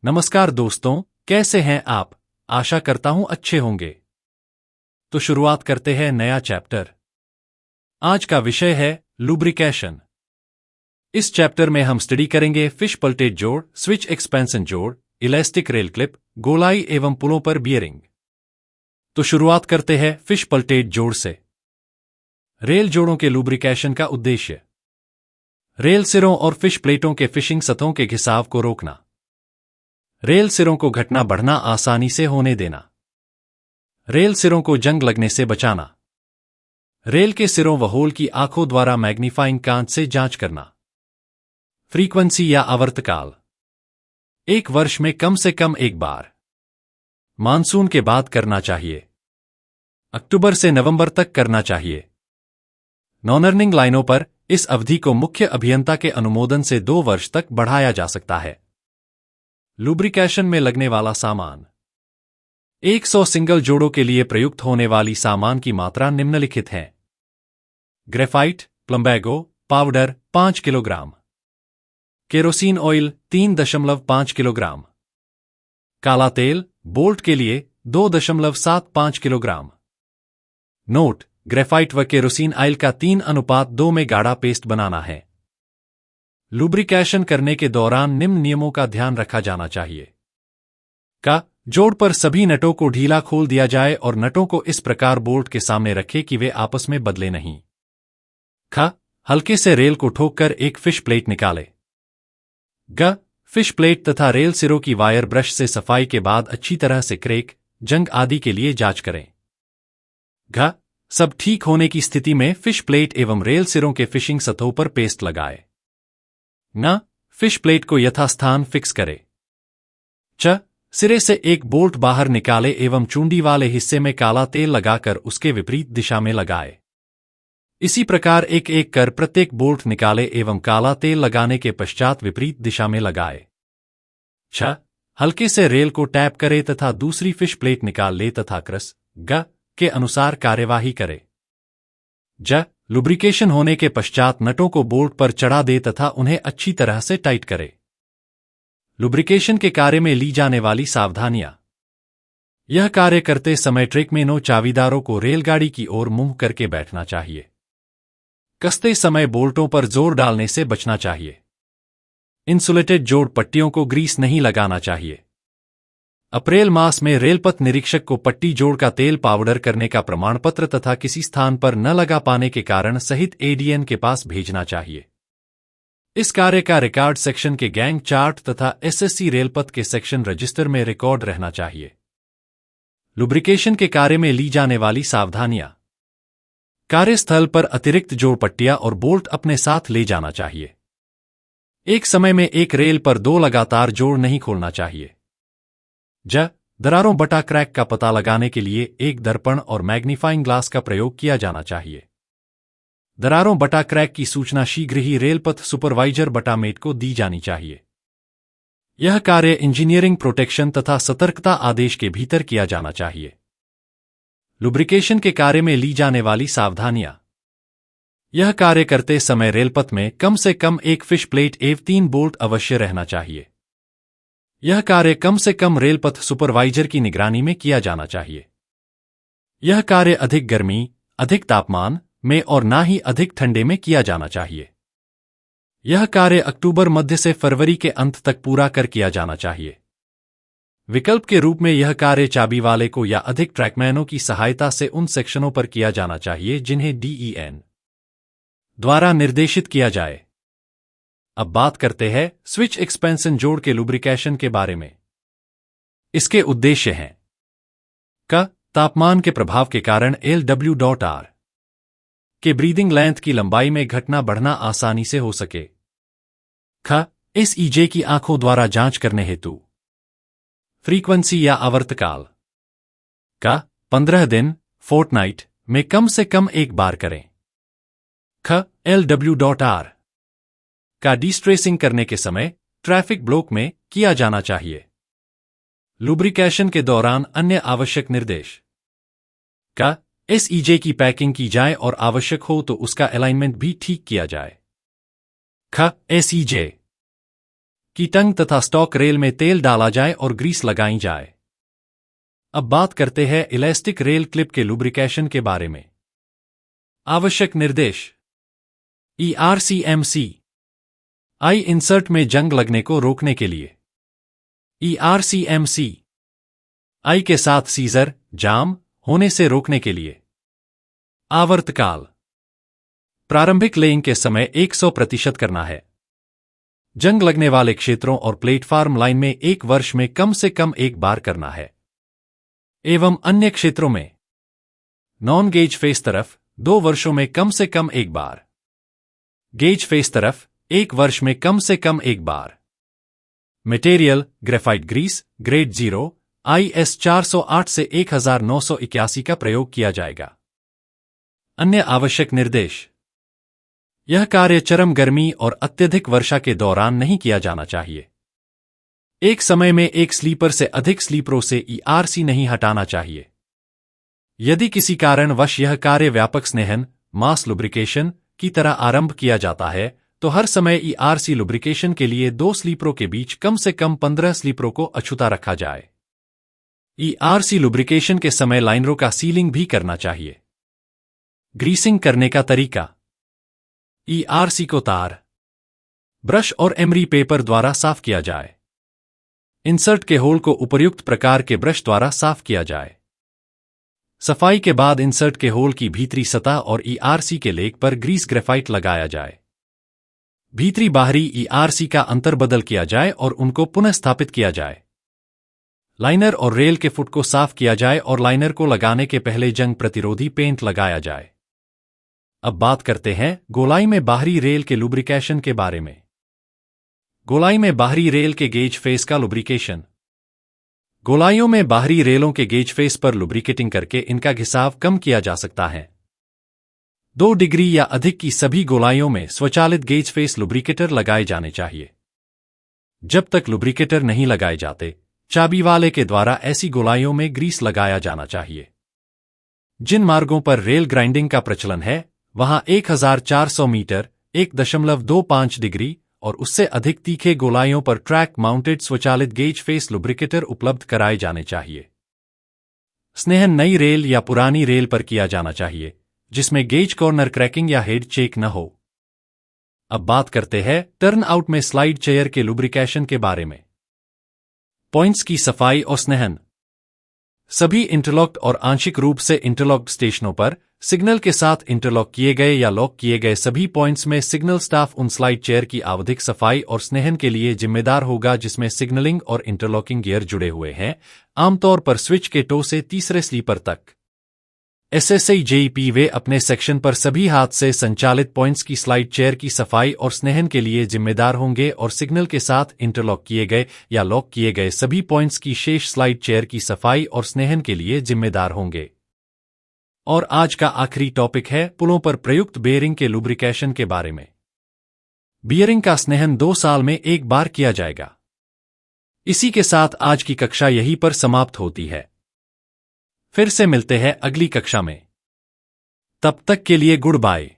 नमस्कार दोस्तों, कैसे हैं आप? आशा करता हूं अच्छे होंगे। तो शुरुआत करते हैं नया चैप्टर। आज का विषय है लुब्रिकेशन। इस चैप्टर में हम स्टडी करेंगे फिश पल्टेट जोड़, स्विच एक्सपेंशन जोड़, इलास्टिक रेल क्लिप, गोलाई एवं पुलों पर बियरिंग। तो शुरुआत करते हैं फिश पल्टेट जोड़ से। रेल जोड़ों के लुब्रिकेशन का उद्देश्य रेल सिरों और फिश प्लेटों के फिशिंग सतहों के घिसाव को रोकना, रेल सिरों को घटना बढ़ना आसानी से होने देना, रेल सिरों को जंग लगने से बचाना, रेल के सिरों व होल की आंखों द्वारा मैग्नीफाइंग कांच से जांच करना। फ्रीक्वेंसी या आवर्तकाल एक वर्ष में कम से कम एक बार। मानसून के बाद करना चाहिए। अक्टूबर से नवंबर तक करना चाहिए। नॉन अर्निंग लाइनों पर इस अवधि को मुख्य अभियंता के अनुमोदन से 2 वर्ष तक बढ़ाया जा सकता है। लुब्रिकेशन में लगने वाला सामान 100 सिंगल जोड़ों के लिए प्रयुक्त होने वाली सामान की मात्रा निम्नलिखित है। Graphite, प्लम्बैगो powder 5 kilogram, kerosene oil 3.5 kilogram, काला तेल बोल्ट के लिए 2.75 किलोग्राम। नोट: ग्रेफाइट व केरोसिन ऑयल का 3:2 में गाढ़ा पेस्ट बनाना है। लुब्रिकेशन करने के दौरान निम्न नियमों का ध्यान रखा जाना चाहिए। जोड़ पर सभी नटों को ढीला खोल दिया जाए और नटों को इस प्रकार बोल्ट के सामने रखें कि वे आपस में बदले नहीं। हल्के से रेल को ठोककर एक फिश प्लेट निकाले। फिश प्लेट तथा रेल सिरों की वायर ब्रश से सफाई के बाद अच्छी तरह से क्रैक, जंग आदि के लिए जांच करें। सब ठीक होने की स्थिति में फिश प्लेट एवं रेल सिरों के फिशिंग सतहों पर पेस्ट लगाए। फिश प्लेट को यथास्थान फिक्स करे। सिरे से एक बोल्ट बाहर निकाले एवं चूंडी वाले हिस्से में काला तेल लगाकर उसके विपरीत दिशा में लगाए। इसी प्रकार एक एक कर प्रत्येक बोल्ट निकाले एवं काला तेल लगाने के पश्चात विपरीत दिशा में लगाए। हल्के से रेल को टैप करे तथा दूसरी फिश प्लेट निकाल ले तथा क्रस के अनुसार कार्यवाही करे। लुब्रिकेशन होने के पश्चात नटों को बोल्ट पर चढ़ा दे तथा उन्हें अच्छी तरह से टाइट करे। लुब्रिकेशन के कार्य में ली जाने वाली सावधानियां। यह कार्य करते समय ट्रेकमेनों चाबीदारों को रेलगाड़ी की ओर मुंह करके बैठना चाहिए। कसते समय बोल्टों पर जोर डालने से बचना चाहिए। इंसुलेटेड जोड़ पट्टियों को ग्रीस नहीं लगाना चाहिए। अप्रैल मास में रेलपथ निरीक्षक को पट्टी जोड़ का तेल पाउडर करने का प्रमाण पत्र तथा किसी स्थान पर न लगा पाने के कारण सहित एडीएन के पास भेजना चाहिए। इस कार्य का रिकॉर्ड सेक्शन के गैंग चार्ट तथा एसएससी रेलपथ के सेक्शन रजिस्टर में रिकॉर्ड रहना चाहिए। लुब्रिकेशन के कार्य में ली जाने वाली सावधानियां। कार्यस्थल पर अतिरिक्त जोड़ पट्टियां और बोल्ट अपने साथ ले जाना चाहिए। एक समय में एक रेल पर 2 लगातार जोड़ नहीं खोलना चाहिए। दरारों बटा क्रैक का पता लगाने के लिए एक दर्पण और मैग्नीफाइंग ग्लास का प्रयोग किया जाना चाहिए। दरारों बटा क्रैक की सूचना शीघ्र ही रेलपथ सुपरवाइजर बटा मेट को दी जानी चाहिए। यह कार्य इंजीनियरिंग प्रोटेक्शन तथा सतर्कता आदेश के भीतर किया जाना चाहिए। लुब्रिकेशन के कार्य में ली जाने वाली सावधानियां। यह कार्य करते समय रेलपथ में कम से कम एक फिश प्लेट एवं 3 बोल्ट अवश्य रहना चाहिए। यह कार्य कम से कम रेलपथ सुपरवाइजर की निगरानी में किया जाना चाहिए। यह कार्य अधिक गर्मी, अधिक तापमान में और ना ही अधिक ठंडे में किया जाना चाहिए। यह कार्य अक्टूबर मध्य से फरवरी के अंत तक पूरा कर किया जाना चाहिए। विकल्प के रूप में यह कार्य चाबी वाले को या अधिक ट्रैकमैनों की सहायता से उन सेक्शनों पर किया जाना चाहिए जिन्हें डीईएन द्वारा निर्देशित किया जाए। अब बात करते हैं स्विच एक्सपेंशन जोड़ के लुब्रिकेशन के बारे में। इसके उद्देश्य हैं तापमान के प्रभाव के कारण LW.R के ब्रीदिंग लेंथ की लंबाई में घटना बढ़ना आसानी से हो सके। SEJ की आंखों द्वारा जांच करने हेतु फ्रीक्वेंसी या आवर्तकाल 15 दिन फोर्टनाइट में कम से कम एक बार करें। LW.R का डिस्ट्रेसिंग करने के समय ट्रैफिक ब्लॉक में किया जाना चाहिए। लुब्रिकेशन के दौरान अन्य आवश्यक निर्देश। SEJ की पैकिंग की जाए और आवश्यक हो तो उसका अलाइनमेंट भी ठीक किया जाए। SEJ कि टंग तथा स्टॉक रेल में तेल डाला जाए और ग्रीस लगाई जाए। अब बात करते हैं इलास्टिक रेल क्लिप के लुब्रिकेशन के बारे में। आवश्यक निर्देश। ERCMC आई इंसर्ट में जंग लगने को रोकने के लिए। ERCMC आई के साथ सीजर जाम होने से रोकने के लिए। आवर्तकाल प्रारंभिक लेइंग के समय 100% करना है। जंग लगने वाले क्षेत्रों और प्लेटफार्म लाइन में 1 वर्ष में कम से कम 1 बार करना है, एवं अन्य क्षेत्रों में नॉन गेज फेस तरफ 2 वर्षों में कम से कम 1 बार, गेज फेस तरफ 1 वर्ष में कम से कम 1 बार। Material graphite grease grade 0 IS 408 से 1981 का प्रयोग किया जाएगा। अन्य आवश्यक निर्देश। यह कार्य चरम गर्मी और अत्यधिक वर्षा के दौरान नहीं किया जाना चाहिए। एक समय में एक स्लीपर से अधिक स्लीपरों से ERC नहीं हटाना चाहिए। यदि किसी कारणवश यह कार्य व्यापक स्नेहन मास लुब्रिकेशन की तरह आरंभ किया जाता है, तो हर समय ERC लुब्रिकेशन के लिए 2 स्लीपरों के बीच कम से कम 15 स्लीपरों को अछूता रखा जाए। ERC लुब्रिकेशन के समय लाइनरों का सीलिंग भी करना चाहिए। ग्रीसिंग करने का तरीका। ERC को तार, ब्रश और एमरी पेपर द्वारा साफ किया जाए। इंसर्ट के होल को उपर्युक्त प्रकार के ब्रश द्वारा साफ किया जाए। सफाई के बाद इंसर्ट के होल की भीतरी सतह और ERC के लेग पर ग्रीस ग्रेफाइट लगाया जाए। भीतरी बाहरी ERC का अंतर बदल किया जाए और उनको पुनः स्थापित किया जाए। लाइनर और रेल के फुट को साफ किया जाए और लाइनर को लगाने के पहले जंग प्रतिरोधी पेंट लगाया जाए। अब बात करते हैं गोलाई में बाहरी रेल के लुब्रिकेशन के बारे में। गोलाई में बाहरी रेल के गेज फेस का लुब्रिकेशन। गोलाइयों में बाहरी रेलों के गेज फेस पर लुब्रिकेटिंग करके इनका घिसाव कम किया जा सकता है। 2 डिग्री या अधिक की सभी गोलाइयों में स्वचालित गेज फेस लुब्रिकेटर लगाए जाने चाहिए। जब तक लुब्रिकेटर नहीं लगाए जाते, चाबी वाले के द्वारा ऐसी गोलाइयों में ग्रीस लगाया जाना चाहिए। जिन मार्गों पर रेल ग्राइंडिंग का प्रचलन है, वहां 1400 मीटर 1.25 डिग्री और उससे अधिक तीखे गोलाइयों पर ट्रैक माउंटेड स्वचालित गेज फेस लुब्रिकेटर उपलब्ध कराए जाने चाहिए। स्नेहन नई रेल या पुरानी रेल पर किया जाना चाहिए, जिसमें गेज कॉर्नर क्रैकिंग या हेड चेक न हो। अब बात करते हैं टर्न आउट में स्लाइड चेयर के लुब्रिकेशन के बारे में। पॉइंट्स की सफाई और स्नेहन। सभी इंटरलॉक्ड और आंशिक रूप से इंटरलॉक्ड स्टेशनों पर सिग्नल के साथ इंटरलॉक किए गए या लॉक किए गए सभी पॉइंट्स में सिग्नल स्टाफ उन स्लाइड चेयर की आवधिक सफाई और स्नेहन के लिए जिम्मेदार होगा जिसमें सिग्नलिंग और इंटरलॉकिंग गियर जुड़े हुए हैं, आमतौर पर स्विच के टो से तीसरे स्लीपर तक। SSIJEP वे अपने सेक्शन पर सभी हाथ से संचालित पॉइंट्स की स्लाइड चेयर की सफाई और स्नेहन के लिए जिम्मेदार होंगे और सिग्नल के साथ इंटरलॉक किए गए या लॉक किए गए सभी पॉइंट्स की शेष स्लाइड चेयर की सफाई और स्नेहन के लिए जिम्मेदार होंगे। और आज का आखिरी टॉपिक है पुलों पर प्रयुक्त बेयरिंग के लुब्रिकेशन के बारे में। बियरिंग का स्नेहन 2 साल में 1 बार किया जाएगा। इसी के साथ आज की कक्षा यहीं पर समाप्त होती है। फिर से मिलते हैं अगली कक्षा में। तब तक के लिए गुड बाय।